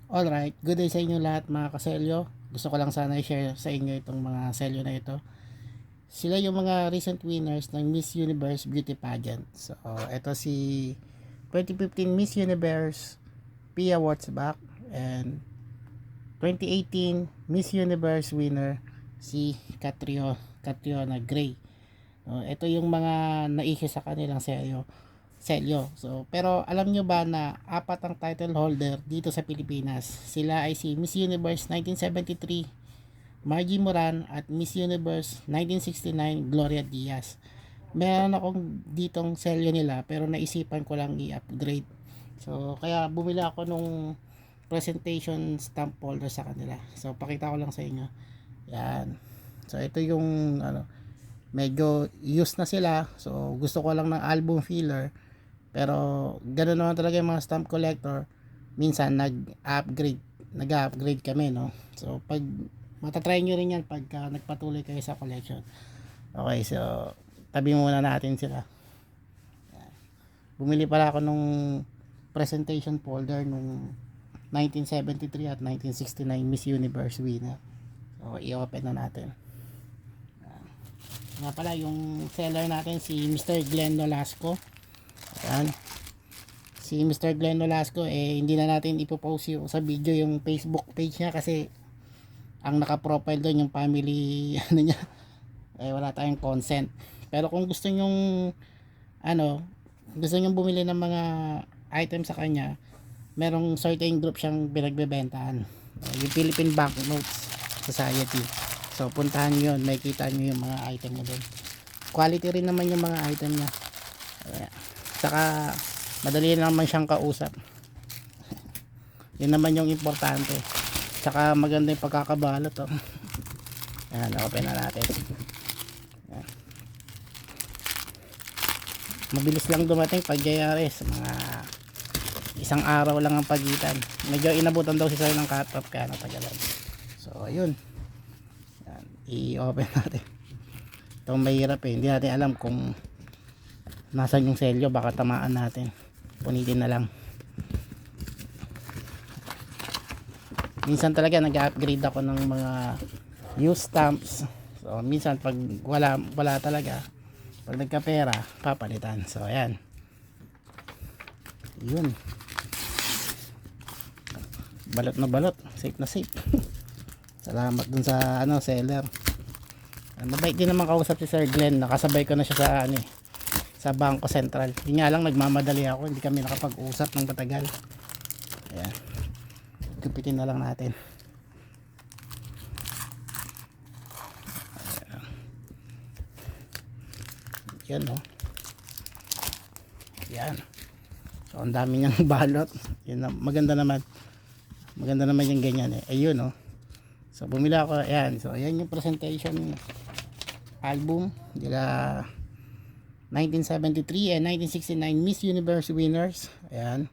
Alright, good day sa inyo lahat mga kaselyo. Gusto ko lang sana i-share sa inyo itong mga selyo na ito. Sila yung mga recent winners ng Miss Universe Beauty Pageant. So, ito si 2015 Miss Universe Pia Wurtzbach and 2018 Miss Universe winner si Catriona Gray. Ito yung mga naisip sa kanilang selyo. So, pero alam nyo ba na apat ang title holder dito sa Pilipinas? Sila ay si Miss Universe 1973, Margie Moran at Miss Universe 1969, Gloria Diaz. Meron akong ditong selyo nila pero naisipan ko lang i-upgrade. So, kaya bumili ako nung presentation stamp holder sa kanila. So, pakita ko lang sa inyo. Yan. So, ito yung medyo used na sila. So, gusto ko lang ng album filler. Pero ganoon naman talaga yung mga stamp collector, minsan nag-upgrade kami, no. So pag matatry nyo rin yan pagka nagpatuloy kayo sa collection. Okay, so tabi muna natin sila. Bumili pala ako nung presentation folder nung 1973 at 1969 Miss Universe winner. So i-open na natin. Nga pala yung seller natin si Mr. Glenn Nolasco. Ayan. Si Mr. Glenn Nolasco, hindi na natin ipopost yung, sa video yung Facebook page niya kasi ang naka-profile doon yung family ano niya, wala tayong consent. Pero kung gusto nyong gusto nyong bumili ng mga item sa kanya, merong certain group siyang pinagbebentahan. Yung Philippine Banknotes Society. So puntahan nyo yun, makikita nyo yung mga item mo doon. Quality rin naman yung mga item niya. Saka madali naman siyang kausap. Yun naman yung importante. Saka maganda yung pagkakabalot, oh. Ayan, open na natin. Ayan. Mabilis lang dumating pag JRS, mga isang araw lang ang pagitan. Medyo inabutan daw si sir ng cut off kaya natagalan. So ayun, i-open natin. Itong mahirap hindi natin alam kung nasan yung selyo, baka tamaan natin. Punitin na lang. Minsan talaga nag-upgrade ako ng mga used stamps. So minsan pag wala talaga, pag nagkapera papalitan. So ayan, yun, balot na balot, safe na safe. Salamat dun sa seller. Mabait din naman kausap si Sir Glenn. Nakasabay ko na siya sa Bangko Sentral. Yun nga lang, nagmamadali ako, hindi kami nakapag-usap ng matagal. Ayan, gupitin na lang natin. Ayan, no. Ayan. So ang dami niyang balot. Yun, maganda naman yung ganyan, ayun, no. So bumili ako. Ayan, so ayan yung presentation album nila 1973 and 1969 Miss Universe winners. Ayan,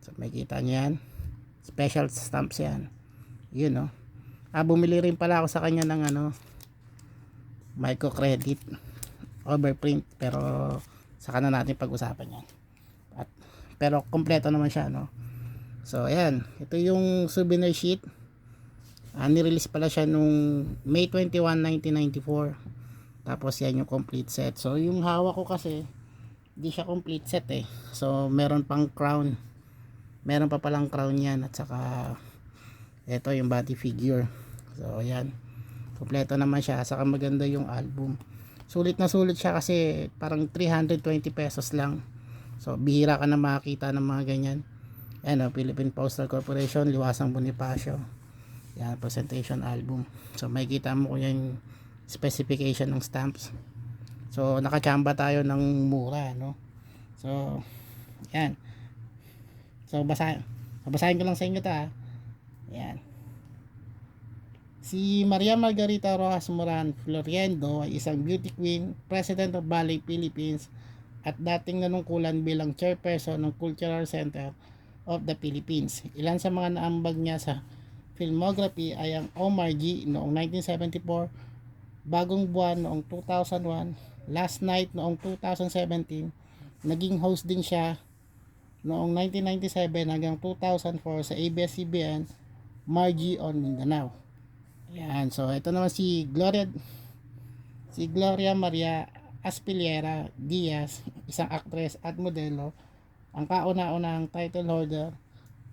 so makikita nyo yan, special stamps yan. Yun, no. Bumili rin pala ako sa kanya ng micro credit overprint, pero saka na natin pag-usapan yan. Pero kompleto naman siya, no. So ayan, ito yung souvenir sheet. Nirelease pala siya nung May 21, 1994. Tapos yan yung complete set. So yung hawak ko kasi di siya complete set So meron pang crown. Meron pa palang crown yan, at saka ito yung body figure. So ayan, kompleto naman siya. Saka maganda yung album. Sulit na sulit siya kasi parang 320 pesos lang. So bihira ka na makakita ng mga ganyan. Ayan, Philippine Postal Corporation, Liwasang Bonifacio. Yan, presentation album. So makikita mo ko yung specification ng stamps. So nakachamba tayo ng mura, no. So yan. So basahin ko lang sa inyo ta. Yan. Si Maria Margarita Rojas Moran Floriendo ay isang beauty queen, president of Ballet Philippines, at dating nanungkulan bilang chairperson ng Cultural Center of the Philippines. Ilan sa mga naambag niya sa filmography ay ang Omar G noong 1974, Bagong Buwan noong 2001, Last Night noong 2017. Naging host din siya noong 1997 hanggang 2004 sa ABS-CBN Margie on Mindanao. Ayan, so ito naman si Gloria Maria Aspiliera Diaz, isang actress at modelo, ang kauna-unahang title holder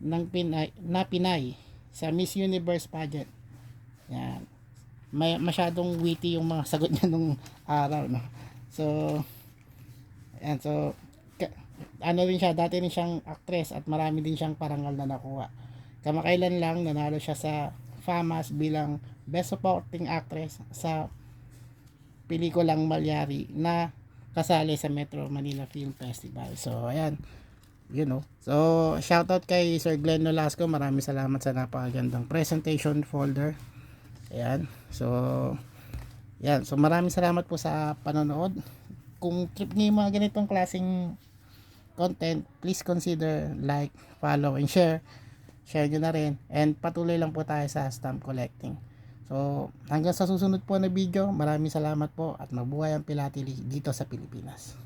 ng Pinay sa Miss Universe pageant. Yan. Masyadong witty yung mga sagot niya nung araw, no. So, ayan, so ano rin siya, dati rin siyang actress at marami din siyang parangal na nakuha. Kamakailan lang nanalo siya sa FAMAS bilang Best Supporting Actress sa pelikulang Malyari na kasali sa Metro Manila Film Festival. So, ayan. So, shoutout kay Sir Glenn Nolasco. Maraming salamat sa napakagandang presentation folder. Ayan. So, ayan. So, maraming salamat po sa panonood. Kung trip niyo yung mga ganitong klaseng content, please consider like, follow, and share. Share nyo na rin. And patuloy lang po tayo sa stamp collecting. So, hanggang sa susunod po na video, maraming salamat po at mabuhay ang Pilatili dito sa Pilipinas.